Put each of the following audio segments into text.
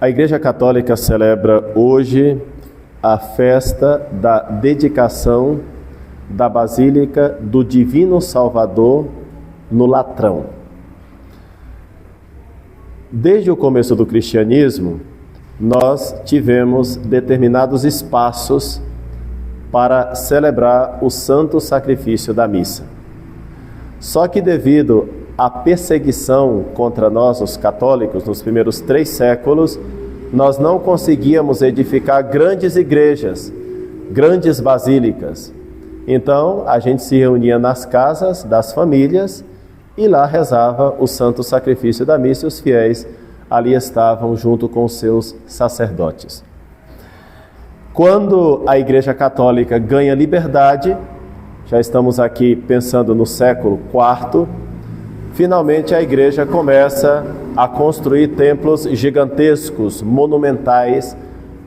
A Igreja Católica celebra hoje a festa da dedicação da Basílica do Divino Salvador no Latrão. Desde o começo do cristianismo, nós tivemos determinados espaços para celebrar o santo sacrifício da missa. Só que devido à perseguição contra nós, os católicos, nos primeiros 3 séculos, nós não conseguíamos edificar grandes igrejas, grandes basílicas. Então, a gente se reunia nas casas das famílias e lá rezava o santo sacrifício da missa e os fiéis ali estavam junto com os seus sacerdotes. Quando a Igreja Católica ganha liberdade, já estamos aqui pensando no século IV, finalmente a Igreja começa a construir templos gigantescos, monumentais,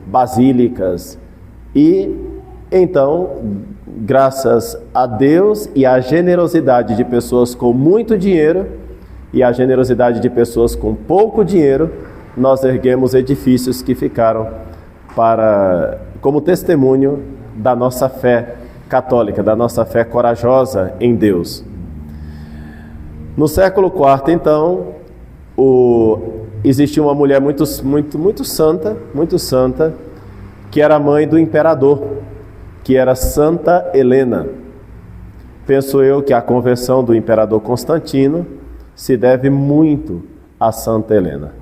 basílicas. E então, graças a Deus e à generosidade de pessoas com muito dinheiro e à generosidade de pessoas com pouco dinheiro, nós erguemos edifícios que ficaram como testemunho da nossa fé católica, da nossa fé corajosa em Deus. No século IV, então, existia uma mulher muito santa, que era mãe do imperador, que era Santa Helena. Penso eu que a conversão do imperador Constantino se deve muito a Santa Helena.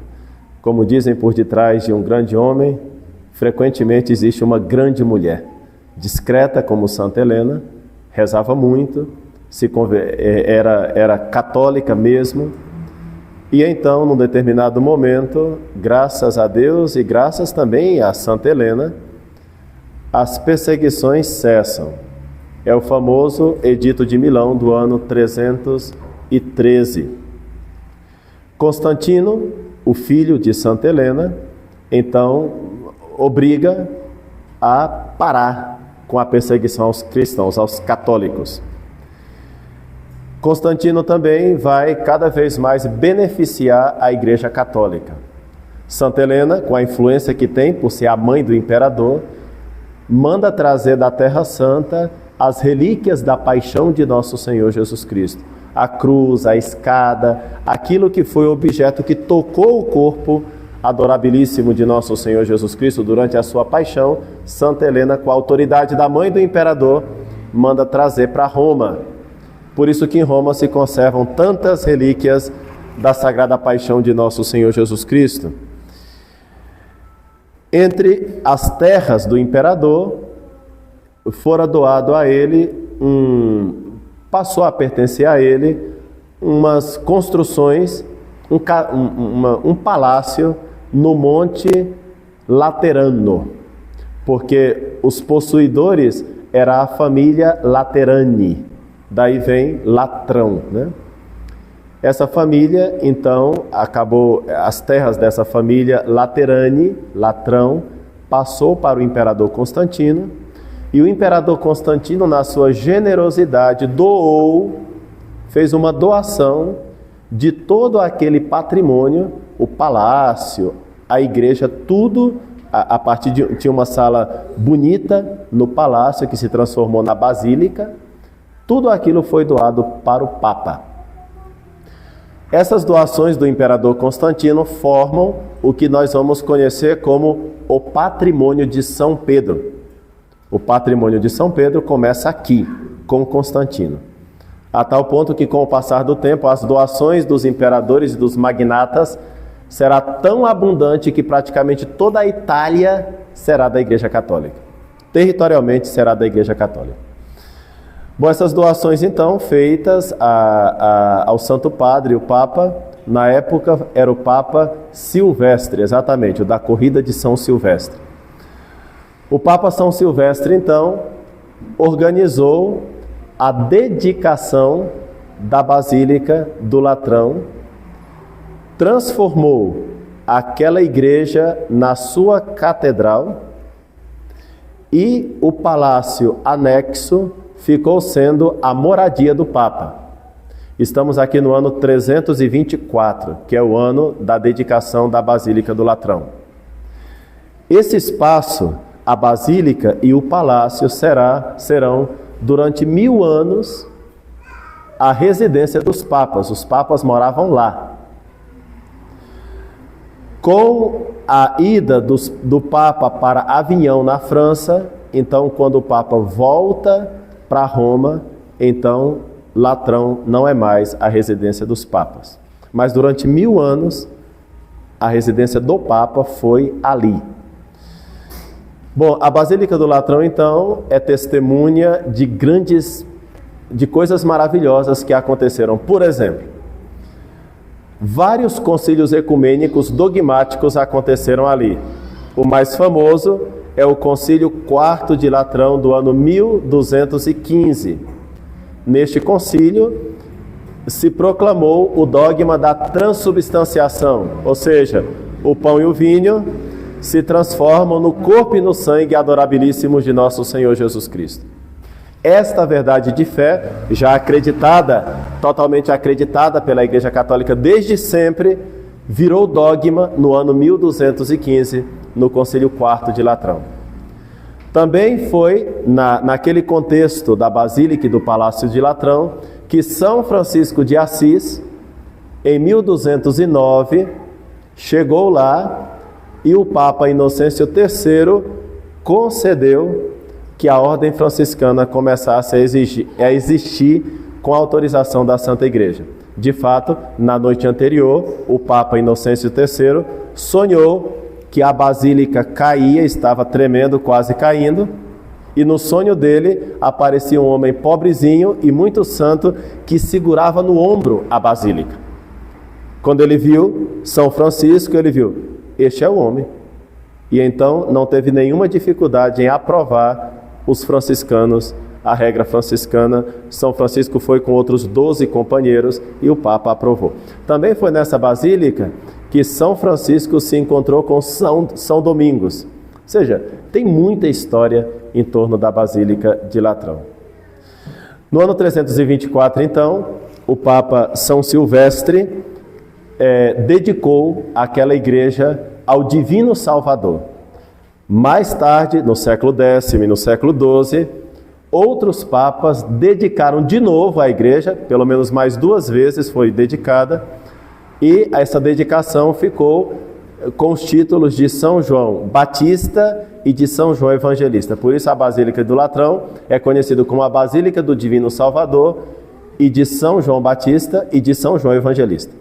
Como dizem, por detrás de um grande homem, frequentemente existe uma grande mulher, discreta como Santa Helena, rezava muito, era católica mesmo, e então, num determinado momento, graças a Deus e graças também a Santa Helena, as perseguições cessam. É o famoso Edito de Milão do ano 313. Constantino, o filho de Santa Helena, então obriga a parar com a perseguição aos cristãos, aos católicos. Constantino também vai cada vez mais beneficiar a Igreja Católica. Santa Helena, com a influência que tem por ser a mãe do imperador, manda trazer da Terra Santa as relíquias da paixão de nosso Senhor Jesus Cristo. A cruz, a escada, aquilo que foi o objeto que tocou o corpo adorabilíssimo de nosso Senhor Jesus Cristo durante a sua paixão, Santa Helena, com a autoridade da mãe do imperador, manda trazer para Roma. Por isso que em Roma se conservam tantas relíquias da Sagrada Paixão de nosso Senhor Jesus Cristo. Entre as terras do imperador, fora doado a ele, passou a pertencer a ele, umas construções, um palácio no Monte Laterano, porque os possuidores era a família Laterani, daí vem Latrão, né? Essa família, então, as terras dessa família Laterani, Latrão, passou para o imperador Constantino, e o imperador Constantino, na sua generosidade, fez uma doação de todo aquele patrimônio, o palácio, a igreja, tudo, a partir tinha uma sala bonita no palácio que se transformou na basílica, tudo aquilo foi doado para o Papa. Essas doações do imperador Constantino formam o que nós vamos conhecer como o patrimônio de São Pedro. O patrimônio de São Pedro começa aqui, com Constantino. A tal ponto que, com o passar do tempo, as doações dos imperadores e dos magnatas será tão abundante que praticamente toda a Itália será da Igreja Católica. Territorialmente será da Igreja Católica. Bom, essas doações então feitas ao Santo Padre, o Papa, na época era o Papa Silvestre, exatamente, o da corrida de São Silvestre. O Papa São Silvestre então organizou a dedicação da Basílica do Latrão, transformou aquela igreja na sua catedral e o palácio anexo ficou sendo a moradia do Papa. Estamos aqui no ano 324, que é o ano da dedicação da Basílica do Latrão. Esse espaço, a basílica e o palácio serão, durante 1000 anos, a residência dos papas. Os papas moravam lá. Com a ida do Papa para Avignon, na França, então, quando o Papa volta para Roma, então, Latrão não é mais a residência dos papas. Mas durante 1000 anos, a residência do Papa foi ali. Bom, a Basílica do Latrão, então, é testemunha de coisas maravilhosas que aconteceram. Por exemplo, vários concílios ecumênicos dogmáticos aconteceram ali. O mais famoso é o Concílio IV de Latrão, do ano 1215. Neste concílio, se proclamou o dogma da transubstanciação, ou seja, o pão e o vinho se transformam no corpo e no sangue adorabilíssimos de nosso Senhor Jesus Cristo. Esta verdade de fé, já acreditada, totalmente acreditada pela Igreja Católica desde sempre, virou dogma no ano 1215, no Concílio IV de Latrão. Também foi naquele contexto da Basílica e do Palácio de Latrão que São Francisco de Assis, em 1209, chegou lá e o Papa Inocêncio III concedeu que a ordem franciscana começasse a existir com a autorização da Santa Igreja. De fato, na noite anterior, o Papa Inocêncio III sonhou que a basílica caía, estava tremendo, quase caindo, e no sonho dele aparecia um homem pobrezinho e muito santo que segurava no ombro a basílica. Quando ele viu São Francisco, ele viu, este é o homem. E então não teve nenhuma dificuldade em aprovar os franciscanos, a regra franciscana. São Francisco foi com outros 12 companheiros e o Papa aprovou. Também foi nessa basílica que São Francisco se encontrou com São Domingos. Ou seja, tem muita história em torno da Basílica de Latrão. No ano 324, então, o Papa São Silvestre dedicou aquela igreja ao Divino Salvador. Mais tarde, no século X e no século XII, outros papas dedicaram de novo a igreja, pelo menos mais 2 vezes foi dedicada, e essa dedicação ficou com os títulos de São João Batista e de São João Evangelista. Por isso a Basílica do Latrão é conhecida como a Basílica do Divino Salvador e de São João Batista e de São João Evangelista.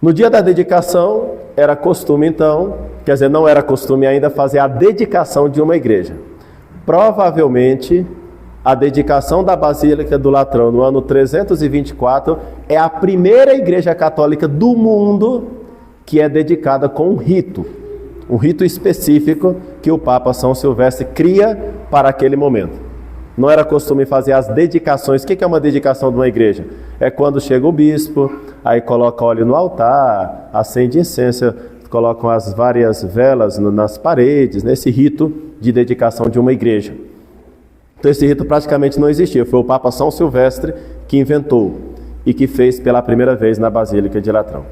No dia da dedicação, era costume então, quer dizer, não era costume ainda fazer a dedicação de uma igreja. Provavelmente, a dedicação da Basílica do Latrão no ano 324 é a primeira igreja católica do mundo que é dedicada com um rito específico que o Papa São Silvestre cria para aquele momento. Não era costume fazer as dedicações. O que é uma dedicação de uma igreja? É quando chega o bispo, aí coloca óleo no altar, acende incenso, colocam as várias velas nas paredes, nesse rito de dedicação de uma igreja. Então esse rito praticamente não existia, foi o Papa São Silvestre que inventou e que fez pela primeira vez na Basílica de Latrão.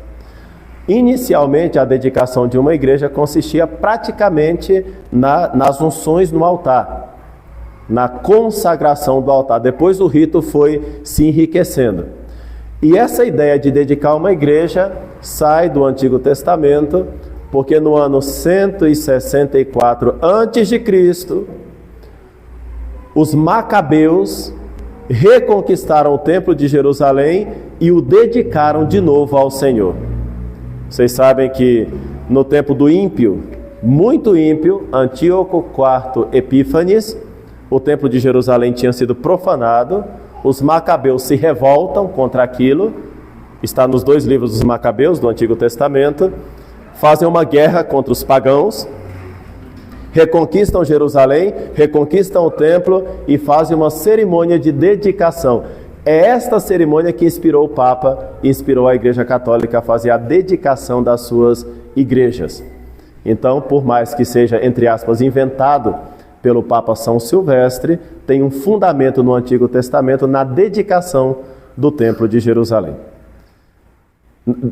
Inicialmente a dedicação de uma igreja consistia praticamente nas unções no altar, na consagração do altar. Depois o rito foi se enriquecendo. E essa ideia de dedicar uma igreja sai do Antigo Testamento, porque no ano 164 a.C., os macabeus reconquistaram o Templo de Jerusalém e o dedicaram de novo ao Senhor. Vocês sabem que no tempo do ímpio, muito ímpio, Antíoco IV Epífanes, o Templo de Jerusalém tinha sido profanado, os macabeus se revoltam contra aquilo, está nos 2 livros dos macabeus do Antigo Testamento, fazem uma guerra contra os pagãos, reconquistam Jerusalém, reconquistam o templo e fazem uma cerimônia de dedicação. É esta cerimônia que inspirou o Papa, inspirou a Igreja Católica a fazer a dedicação das suas igrejas. Então, por mais que seja, entre aspas, inventado pelo Papa São Silvestre, tem um fundamento no Antigo Testamento na dedicação do Templo de Jerusalém.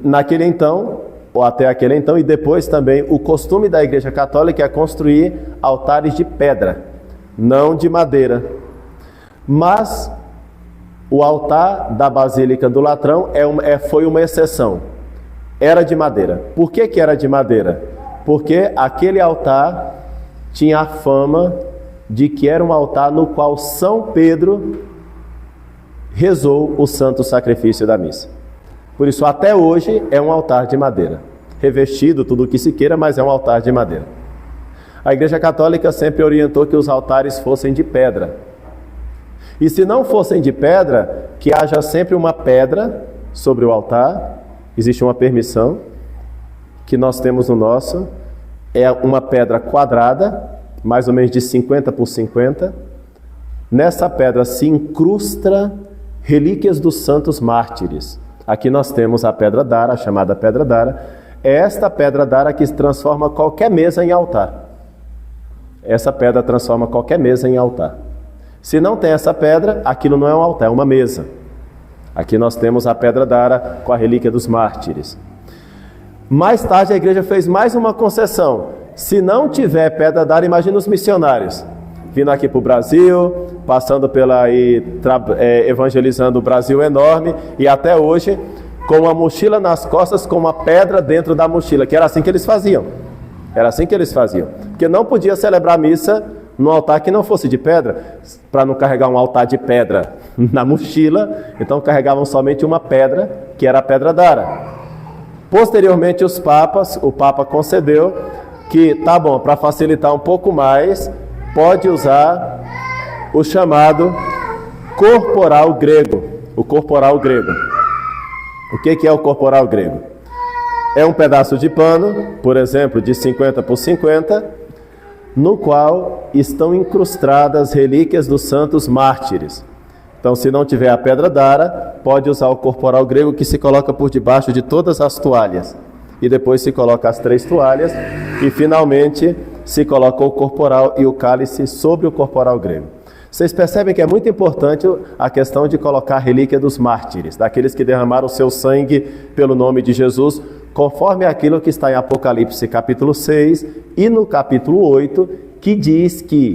Naquele então, ou até aquele então, e depois também o costume da Igreja Católica é construir altares de pedra, não de madeira. Mas o altar da Basílica do Latrão foi uma exceção. Era de madeira. Por que era de madeira? Porque aquele altar tinha a fama de que era um altar no qual São Pedro rezou o santo sacrifício da missa. Por isso, até hoje, é um altar de madeira. Revestido, tudo o que se queira, mas é um altar de madeira. A Igreja Católica sempre orientou que os altares fossem de pedra. E se não fossem de pedra, que haja sempre uma pedra sobre o altar. Existe uma permissão que nós temos no nosso. É uma pedra quadrada, mais ou menos de 50 por 50. Nessa pedra se incrusta relíquias dos santos mártires. Aqui nós temos a pedra d'Ara, a chamada pedra d'Ara. É esta pedra d'Ara que transforma qualquer mesa em altar. Essa pedra transforma qualquer mesa em altar. Se não tem essa pedra, aquilo não é um altar, é uma mesa. Aqui nós temos a pedra d'Ara com a relíquia dos mártires. Mais tarde a igreja fez mais uma concessão. Se não tiver pedra d'Ara, imagina os missionários vindo aqui para o Brasil, passando evangelizando o Brasil enorme, e até hoje com uma mochila nas costas, com uma pedra dentro da mochila, que era assim que eles faziam. Era assim que eles faziam. Porque não podia celebrar missa num altar que não fosse de pedra, para não carregar um altar de pedra na mochila, então carregavam somente uma pedra, que era a pedra d'Ara. Posteriormente o Papa concedeu que, tá bom, para facilitar um pouco mais, pode usar o chamado corporal grego. O corporal grego. O que é o corporal grego? É um pedaço de pano, por exemplo, de 50 por 50, no qual estão incrustadas relíquias dos santos mártires. Então, se não tiver a pedra d'Ara, pode usar o corporal grego, que se coloca por debaixo de todas as toalhas. E depois se coloca as 3 toalhas e finalmente se coloca o corporal e o cálice sobre o corporal grego. Vocês percebem que é muito importante a questão de colocar a relíquia dos mártires, daqueles que derramaram o seu sangue pelo nome de Jesus, conforme aquilo que está em Apocalipse capítulo 6 e no capítulo 8, que diz que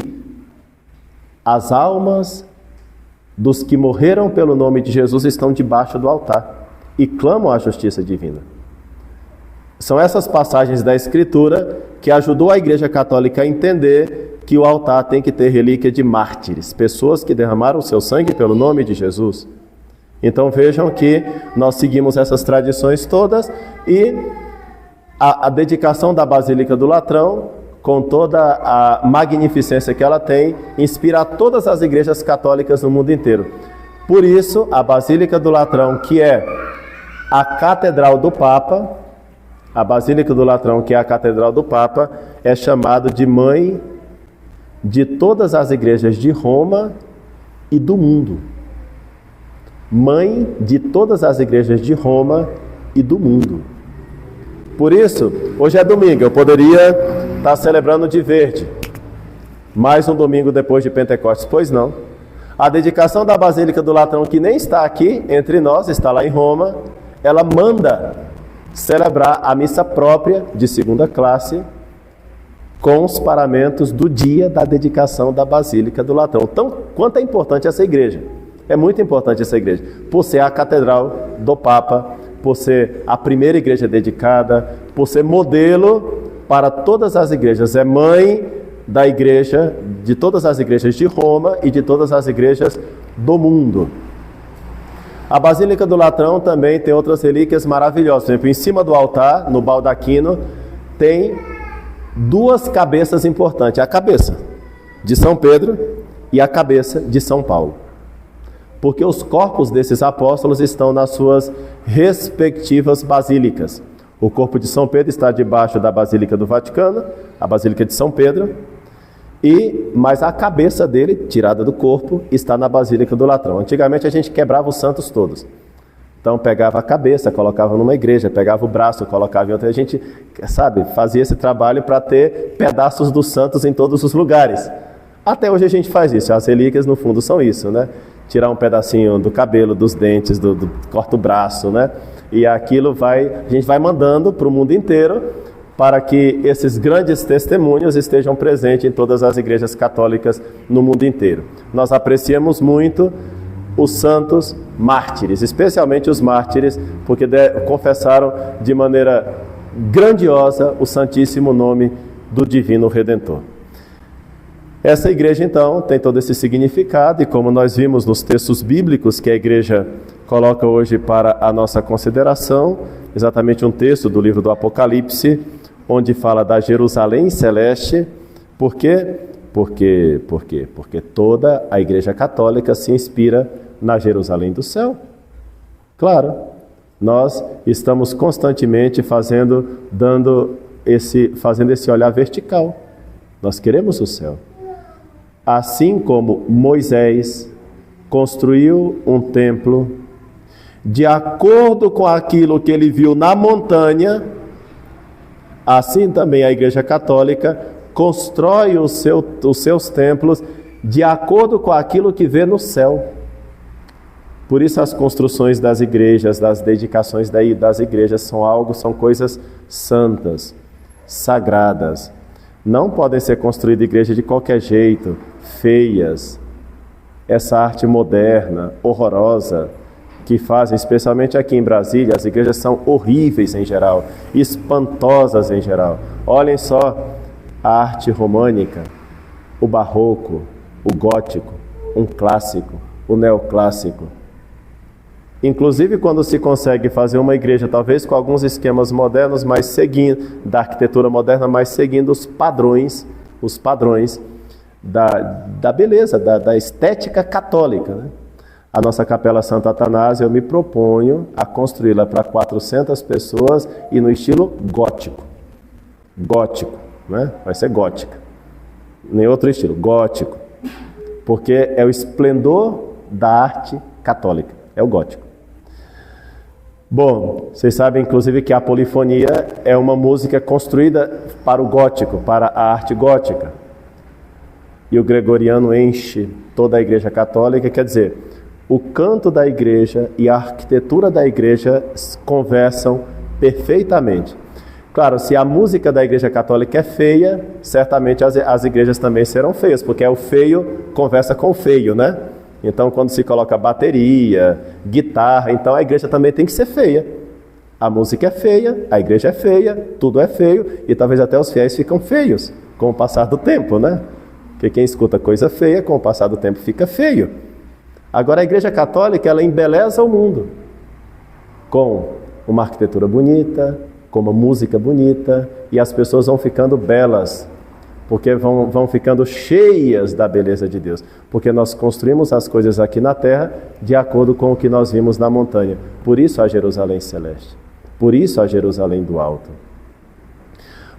as almas dos que morreram pelo nome de Jesus estão debaixo do altar e clamam a justiça divina. São essas passagens da Escritura que ajudou a Igreja Católica a entender que o altar tem que ter relíquia de mártires, pessoas que derramaram o seu sangue pelo nome de Jesus. Então vejam que nós seguimos essas tradições todas e a dedicação da Basílica do Latrão, com toda a magnificência que ela tem, inspira todas as igrejas católicas no mundo inteiro. Por isso, a Basílica do Latrão, que é a Catedral do Papa, a Basílica do Latrão, que é a Catedral do Papa, é chamada de mãe de todas as igrejas de Roma e do mundo. Mãe de todas as igrejas de Roma e do mundo. Por isso, hoje é domingo, eu poderia estar celebrando de verde. Mais um domingo depois de Pentecostes, pois não. A dedicação da Basílica do Latrão, que nem está aqui entre nós, está lá em Roma, ela manda celebrar a missa própria de segunda classe com os paramentos do dia da dedicação da Basílica do Latrão. Então, quanto é importante essa igreja? É muito importante essa igreja, por ser a catedral do Papa, por ser a primeira igreja dedicada, por ser modelo para todas as igrejas. É mãe da igreja, de todas as igrejas de Roma e de todas as igrejas do mundo. A Basílica do Latrão também tem outras relíquias maravilhosas. Por exemplo, em cima do altar, no baldaquino, tem 2 cabeças importantes. A cabeça de São Pedro e a cabeça de São Paulo. Porque os corpos desses apóstolos estão nas suas respectivas basílicas. O corpo de São Pedro está debaixo da Basílica do Vaticano, a Basílica de São Pedro, mas a cabeça dele, tirada do corpo, está na Basílica do Latrão. Antigamente a gente quebrava os santos todos. Então pegava a cabeça, colocava numa igreja, pegava o braço, colocava em outra. A gente, fazia esse trabalho para ter pedaços dos santos em todos os lugares. Até hoje a gente faz isso. As relíquias, no fundo, são isso, né? Tirar um pedacinho do cabelo, dos dentes, corta o braço, né? E aquilo a gente vai mandando para o mundo inteiro para que esses grandes testemunhos estejam presentes em todas as igrejas católicas no mundo inteiro. Nós apreciamos muito os santos mártires, especialmente os mártires, porque confessaram de maneira grandiosa o santíssimo nome do Divino Redentor. Essa igreja, então, tem todo esse significado, e como nós vimos nos textos bíblicos que a igreja coloca hoje para a nossa consideração, exatamente um texto do livro do Apocalipse, onde fala da Jerusalém celeste. Por quê? Porque toda a igreja católica se inspira na Jerusalém do céu. Claro, nós estamos constantemente fazendo esse olhar vertical. Nós queremos o céu. Assim como Moisés construiu um templo de acordo com aquilo que ele viu na montanha, assim também a Igreja Católica constrói os seus templos de acordo com aquilo que vê no céu. Por isso as construções das igrejas, das dedicações das igrejas são coisas santas, sagradas. Não podem ser construídas igrejas de qualquer jeito, feias. Essa arte moderna, horrorosa, que fazem, especialmente aqui em Brasília, as igrejas são horríveis em geral, espantosas em geral. Olhem só a arte românica, o barroco, o gótico, um clássico, o neoclássico. Inclusive quando se consegue fazer uma igreja, talvez com alguns esquemas modernos, mas da arquitetura moderna, mas seguindo os padrões da beleza, da estética católica, né? A nossa Capela Santo Atanásio, eu me proponho a construí-la para 400 pessoas e no estilo gótico. Gótico, né? Vai ser gótica. Nem outro estilo, gótico. Porque é o esplendor da arte católica, é o gótico. Bom, vocês sabem inclusive que a polifonia é uma música construída para o gótico, para a arte gótica. E o gregoriano enche toda a igreja católica, quer dizer, o canto da igreja e a arquitetura da igreja conversam perfeitamente. Claro, se a música da igreja católica é feia, certamente as igrejas também serão feias, porque o feio conversa com o feio, né? Então, quando se coloca bateria, guitarra, então a igreja também tem que ser feia. A música é feia, a igreja é feia, tudo é feio, e talvez até os fiéis ficam feios com o passar do tempo, né? Porque quem escuta coisa feia, com o passar do tempo fica feio. Agora, a igreja católica, ela embeleza o mundo com uma arquitetura bonita, com uma música bonita, e as pessoas vão ficando belas, porque vão ficando cheias da beleza de Deus, porque nós construímos as coisas aqui na terra de acordo com o que nós vimos na montanha. Por isso a Jerusalém celeste, por isso a Jerusalém do alto.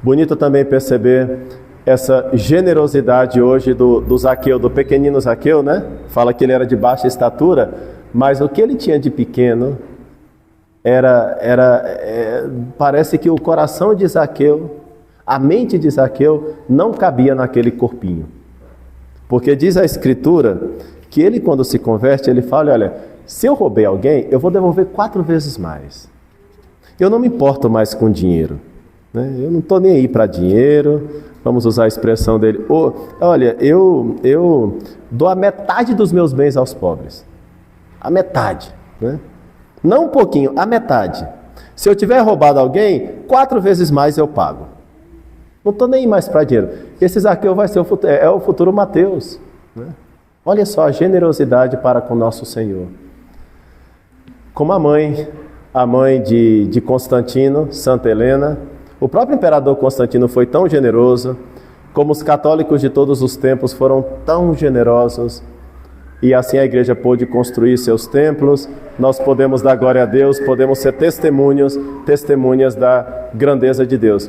Bonito também perceber essa generosidade hoje do Zaqueu, do pequenino Zaqueu, né? Fala que ele era de baixa estatura, mas o que ele tinha de pequeno parece que o coração de Zaqueu, a mente de Zaqueu não cabia naquele corpinho. Porque diz a Escritura que ele, quando se converte, ele fala, olha, se eu roubei alguém, eu vou devolver 4 vezes mais. Eu não me importo mais com dinheiro, né? Eu não estou nem aí para dinheiro. Vamos usar a expressão dele. Olha, eu dou a metade dos meus bens aos pobres. A metade, né? Não um pouquinho, a metade. Se eu tiver roubado alguém, 4 vezes mais eu pago. Não estou nem mais para dinheiro. Esse Zaqueu vai ser o futuro Mateus, né? Olha só a generosidade para com nosso Senhor. Como a mãe de Constantino, Santa Helena, o próprio imperador Constantino foi tão generoso, como os católicos de todos os tempos foram tão generosos, e assim a igreja pôde construir seus templos. Nós podemos dar glória a Deus, podemos ser testemunhas da grandeza de Deus.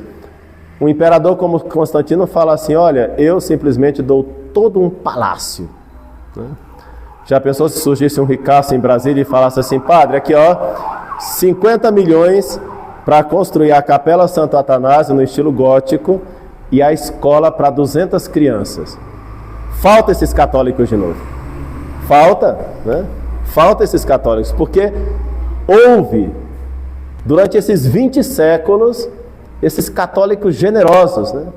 Um imperador como Constantino fala assim, olha, eu simplesmente dou todo um palácio, né? Já pensou se surgisse um ricaço em Brasília e falasse assim, padre, aqui ó, 50 milhões para construir a Capela Santo Atanásio no estilo gótico e a escola para 200 crianças. Falta esses católicos de novo. Falta, né? Falta esses católicos, porque houve Durante esses 20 séculos, esses católicos generosos, né?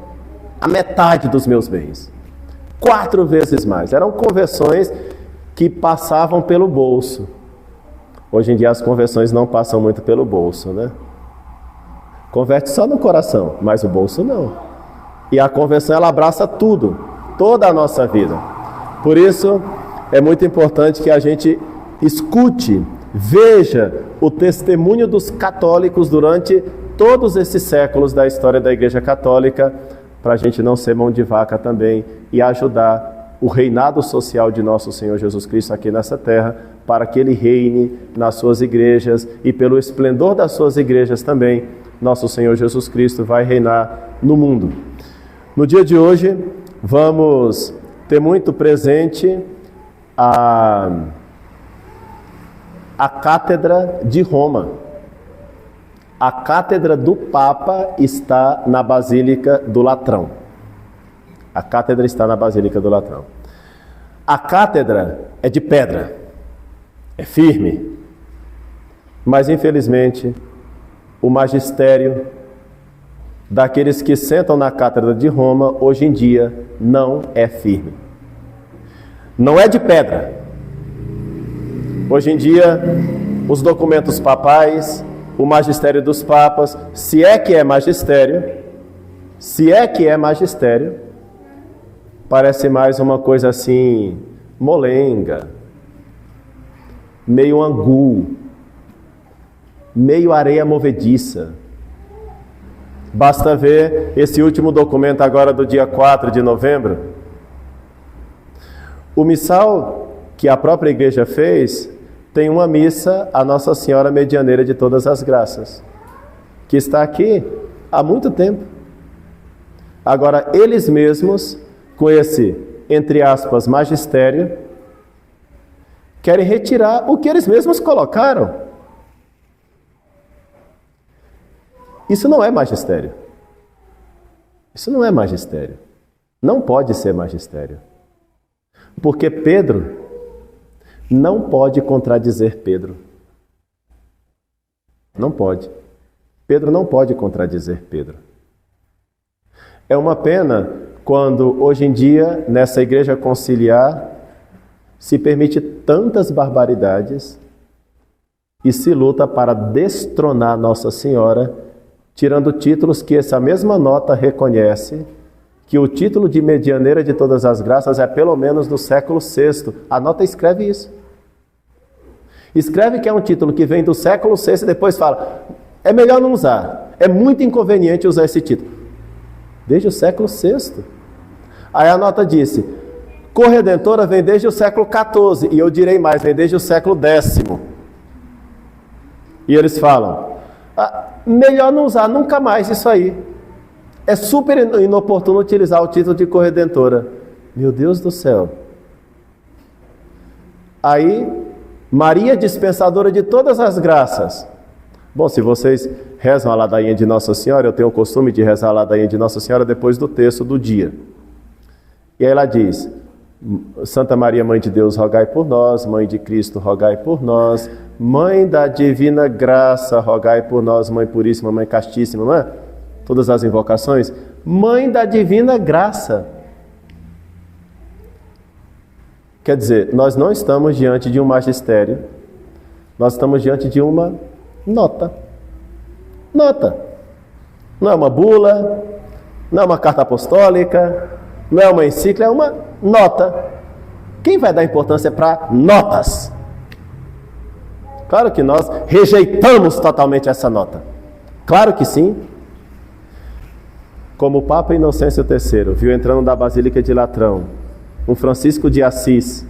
A metade dos meus bens. 4 vezes mais. Eram conversões que passavam pelo bolso. Hoje em dia as conversões não passam muito pelo bolso, né? Converte só no coração, mas o bolso não. E a conversão, ela abraça tudo, toda a nossa vida. Por isso, é muito importante que a gente escute, veja o testemunho dos católicos durante todos esses séculos da história da Igreja Católica, para a gente não ser mão de vaca também e ajudar o reinado social de nosso Senhor Jesus Cristo aqui nessa terra, para que Ele reine nas suas igrejas e pelo esplendor das suas igrejas também, nosso Senhor Jesus Cristo vai reinar no mundo. No dia de hoje, vamos ter muito presente a Cátedra de Roma. A Cátedra do Papa está na Basílica do Latrão. A Cátedra está na Basílica do Latrão. A Cátedra é de pedra, é firme, mas infelizmente o magistério daqueles que sentam na Cátedra de Roma, hoje em dia, não é firme. Não é de pedra. Hoje em dia, os documentos papais, o magistério dos papas, se é que é magistério, parece mais uma coisa assim, molenga, meio angu, meio areia movediça. Basta ver esse último documento agora do dia 4 de novembro. O missal que a própria igreja fez tem uma missa a Nossa Senhora Medianeira de Todas as Graças, que está aqui há muito tempo. Agora, eles mesmos, com esse, entre aspas, magistério, querem retirar o que eles mesmos colocaram. Isso não é magistério. Isso não é magistério. Não pode ser magistério. Porque Pedro não pode contradizer Pedro. Não pode. Pedro não pode contradizer Pedro. É uma pena quando, hoje em dia, nessa igreja conciliar, se permite tantas barbaridades e se luta para destronar Nossa Senhora, tirando títulos que essa mesma nota reconhece, que o título de Medianeira de Todas as Graças é pelo menos do século VI. A nota escreve isso. Escreve que é um título que vem do século VI e depois fala, é melhor não usar, é muito inconveniente usar esse título. Desde o século VI. Aí a nota disse, Corredentora vem desde o século XIV, e eu direi mais, vem desde o século X. E eles falam, melhor não usar nunca mais isso aí. É super inoportuno utilizar o título de Corredentora. Meu Deus do céu. Aí, Maria Dispensadora de Todas as Graças. Bom, se vocês rezam a ladainha de Nossa Senhora, eu tenho o costume de rezar a ladainha de Nossa Senhora depois do terço do dia. E aí ela diz, Santa Maria, Mãe de Deus, rogai por nós. Mãe de Cristo, rogai por nós. Mãe da Divina Graça, rogai por nós. Mãe Puríssima, Mãe Castíssima, não é? Todas as invocações. Mãe da Divina Graça. Quer dizer, nós não estamos diante de um magistério, nós estamos diante de uma nota. Nota. Não é uma bula, não é uma carta apostólica, não é uma encíclica, é uma nota. Quem vai dar importância para notas? Claro que nós rejeitamos totalmente essa nota. Claro que sim. Como o Papa Inocêncio III viu entrando da Basílica de Latrão um Francisco de Assis,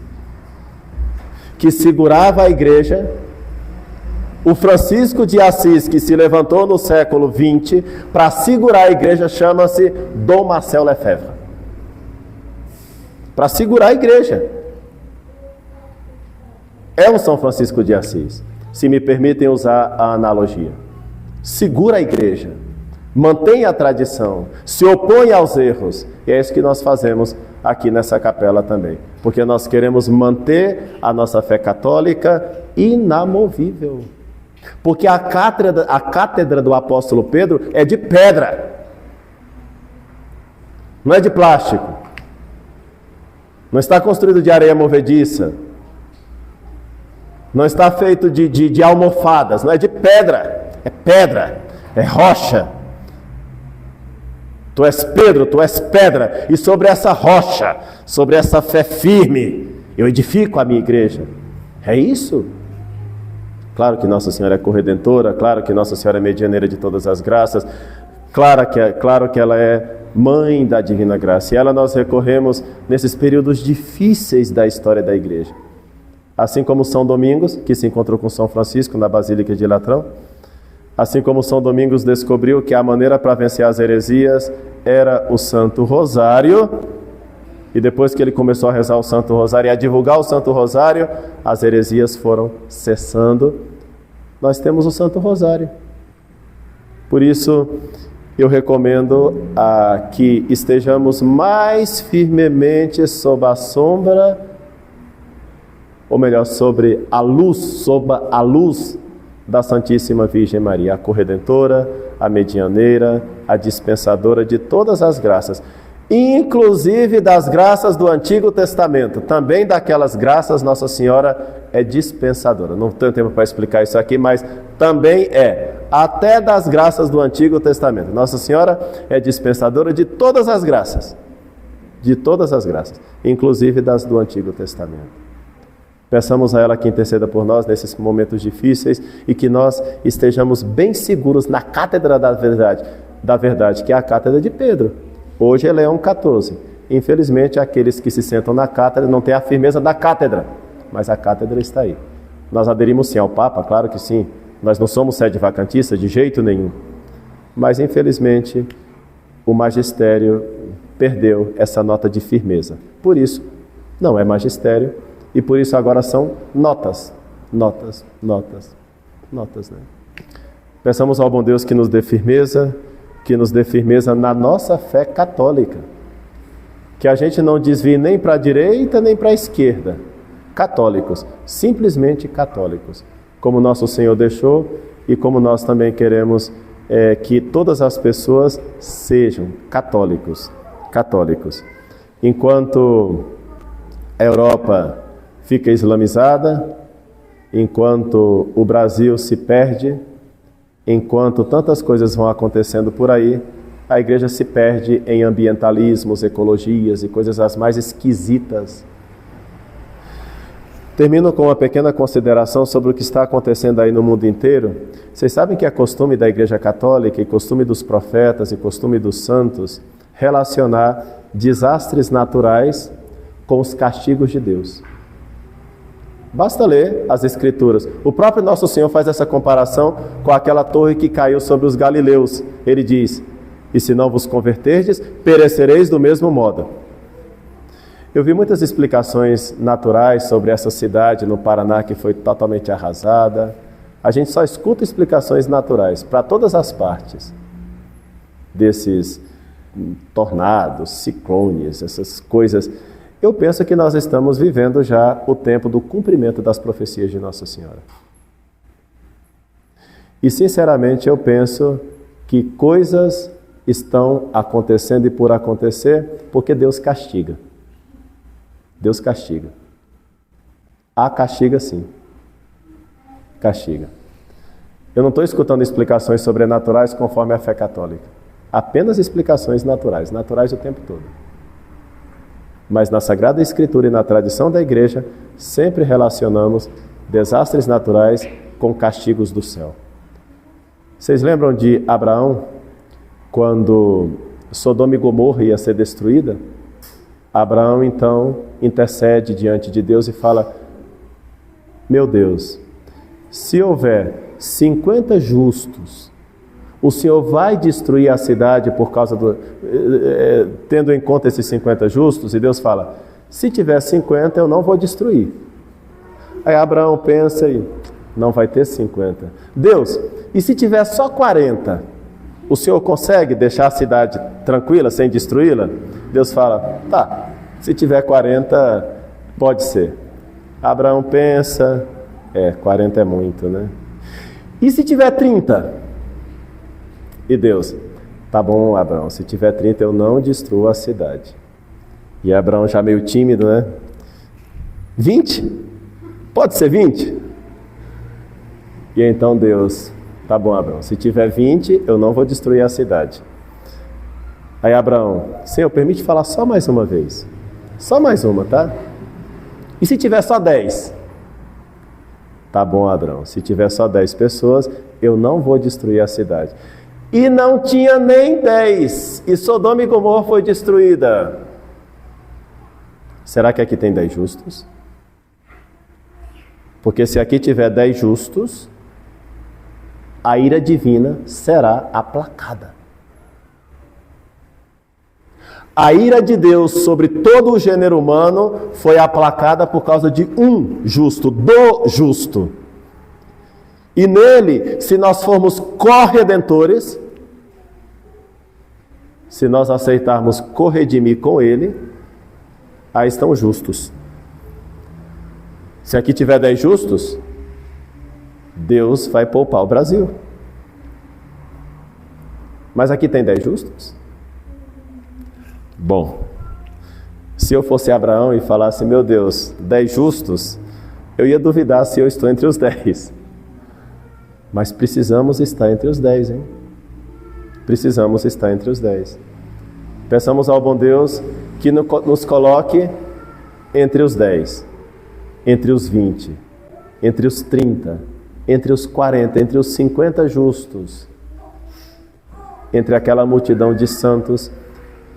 que segurava a igreja, o Francisco de Assis, que se levantou no século XX para segurar a igreja, chama-se Dom Marcel Lefebvre. Para segurar a igreja. É um São Francisco de Assis, se me permitem usar a analogia. Segura a igreja, mantém a tradição, se opõe aos erros. E é isso que nós fazemos aqui nessa capela também. Porque nós queremos manter a nossa fé católica inamovível. Porque a cátedra do apóstolo Pedro é de pedra, não é de plástico, não está construído de areia movediça, não está feito de almofadas, não é de pedra, é rocha. Tu és Pedro, tu és pedra, e sobre essa rocha, sobre essa fé firme, eu edifico a minha igreja. É isso? Claro que Nossa Senhora é corredentora, claro que Nossa Senhora é medianeira de todas as graças, claro que ela é mãe da divina graça, e ela nós recorremos nesses períodos difíceis da história da igreja. Assim como São Domingos, que se encontrou com São Francisco na Basílica de Latrão, assim como São Domingos descobriu que a maneira para vencer as heresias era o Santo Rosário, e depois que ele começou a rezar o Santo Rosário e a divulgar o Santo Rosário, as heresias foram cessando. Nós temos o Santo Rosário. Por isso, eu recomendo que estejamos mais firmemente sob a sombra, ou melhor, sob a luz da Santíssima Virgem Maria, a corredentora, a medianeira, a dispensadora de todas as graças, inclusive das graças do Antigo Testamento. Também daquelas graças Nossa Senhora é dispensadora. Não tenho tempo para explicar isso aqui, mas também até das graças do Antigo Testamento. Nossa Senhora é dispensadora de todas as graças, inclusive das do Antigo Testamento. Peçamos a ela que interceda por nós nesses momentos difíceis e que nós estejamos bem seguros na cátedra da verdade, que é a cátedra de Pedro. Hoje é Leão XIV. Infelizmente, aqueles que se sentam na cátedra não têm a firmeza da cátedra, mas a cátedra está aí. Nós aderimos sim ao Papa, claro que sim. Nós não somos sede vacantista de jeito nenhum. Mas, infelizmente, o magistério perdeu essa nota de firmeza. Por isso, não é magistério. E por isso agora são notas, né? Peçamos ao bom Deus que nos dê firmeza na nossa fé católica. Que a gente não desvie nem para a direita nem para a esquerda. Católicos, simplesmente católicos. Como nosso Senhor deixou e como nós também queremos que todas as pessoas sejam católicos. Enquanto a Europa fica islamizada, enquanto o Brasil se perde, enquanto tantas coisas vão acontecendo por aí, a igreja se perde em ambientalismos, ecologias e coisas as mais esquisitas. Termino com uma pequena consideração sobre o que está acontecendo aí no mundo inteiro. Vocês sabem que é costume da Igreja Católica e costume dos profetas e costume dos santos relacionar desastres naturais com os castigos de Deus. Basta ler as Escrituras. O próprio Nosso Senhor faz essa comparação com aquela torre que caiu sobre os galileus. Ele diz: e se não vos converterdes, perecereis do mesmo modo. Eu vi muitas explicações naturais sobre essa cidade no Paraná que foi totalmente arrasada. A gente só escuta explicações naturais para todas as partes desses tornados, ciclones, essas coisas. Eu penso que nós estamos vivendo já o tempo do cumprimento das profecias de Nossa Senhora. E, sinceramente, eu penso que coisas estão acontecendo e por acontecer porque Deus castiga. Deus castiga. Castiga sim. Castiga. Eu não estou escutando explicações sobrenaturais conforme a fé católica. Apenas explicações naturais o tempo todo. Mas na Sagrada Escritura e na tradição da Igreja, sempre relacionamos desastres naturais com castigos do céu. Vocês lembram de Abraão, quando Sodoma e Gomorra ia ser destruída? Abraão, então, intercede diante de Deus e fala: meu Deus, se houver 50 justos, o Senhor vai destruir a cidade por causa tendo em conta esses 50 justos? E Deus fala: se tiver 50, eu não vou destruir. Aí Abraão pensa e não vai ter 50. Deus, e se tiver só 40, o Senhor consegue deixar a cidade tranquila, sem destruí-la? Deus fala: tá, se tiver 40, pode ser. Abraão pensa, 40 é muito, né? E se tiver 30? E Deus: tá bom, Abraão, se tiver 30 eu não destruo a cidade. E Abraão já meio tímido, né? 20? Pode ser 20? E então Deus: tá bom, Abraão, se tiver 20 eu não vou destruir a cidade. Aí Abraão: Senhor, permite falar só mais uma vez. Só mais uma, tá? E se tiver só 10? Tá bom, Abraão, se tiver só 10 pessoas, eu não vou destruir a cidade. E não tinha nem 10, e Sodoma e Gomorra foi destruída. Será que aqui tem 10 justos? Porque se aqui tiver 10 justos, a ira divina será aplacada. A ira de Deus sobre todo o gênero humano foi aplacada por causa de um justo, do justo. E nele, se nós formos corredentores, se nós aceitarmos corredimir com ele, aí estão justos. Se aqui tiver 10 justos, Deus vai poupar o Brasil. Mas aqui tem 10 justos? Bom, se eu fosse Abraão e falasse, meu Deus, 10 justos, eu ia duvidar se eu estou entre os 10. Mas precisamos estar entre os 10, hein? Precisamos estar entre os 10. Peçamos ao bom Deus que nos coloque entre os 10, entre os 20, entre os 30, entre os 40, entre os 50 justos, entre aquela multidão de santos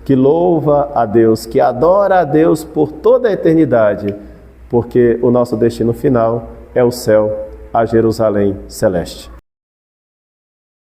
que louva a Deus, que adora a Deus por toda a eternidade, porque o nosso destino final é o céu, a Jerusalém celeste.